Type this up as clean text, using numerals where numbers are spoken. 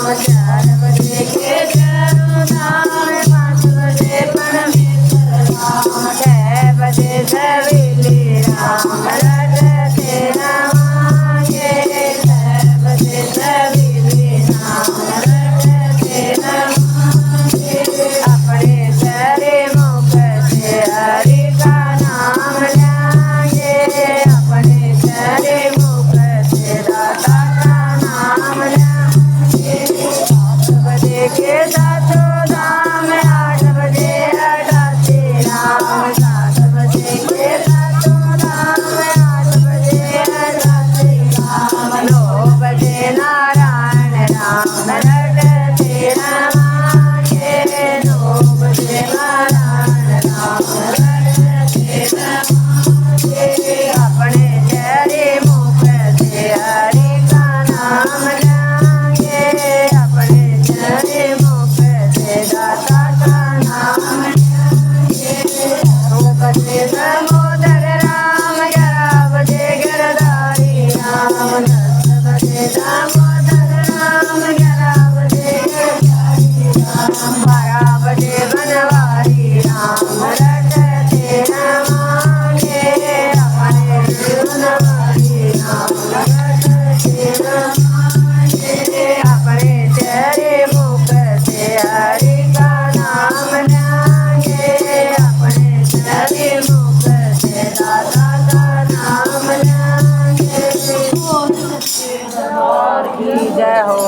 चार बजे के चारों धाम, 5 बजे परमेश्वर धाम, 6 बजे सवेरे राम रटते रमांगे, 6 बजे सवेरे राम रटते रमांगे। अपने चरे मुख से हरि का नाम लेंगे, अपने चरे मुख से दाता का नाम लेंगे। 7 बजे के सातों धाम, 8 बजे रटाते राम, 7 बजे के सातों धाम, 8 बजे रटाते राम, 9 बजे नारायण राम रटते रमांगे, 9 बजे नारायण राम रटते रमांगे। अपने चरे मुख से हरि का नाम लेंगे, अपने चरे मुख से दाता का नाम लेंगे। 9 बजे दामोदर राम, 11 बजे गिरधारी राम, 10 बजे दामोदर राम, 11 बजे गिरधारी राम, 12 बजे बनवारी राम रटते रमांगे, अपने बनवारी राम रटते रमांगे। अपने चरे मुख से हरि का नाम लेंगे, अपने चरे मुख से दाता का नाम लेंगे। जय हो।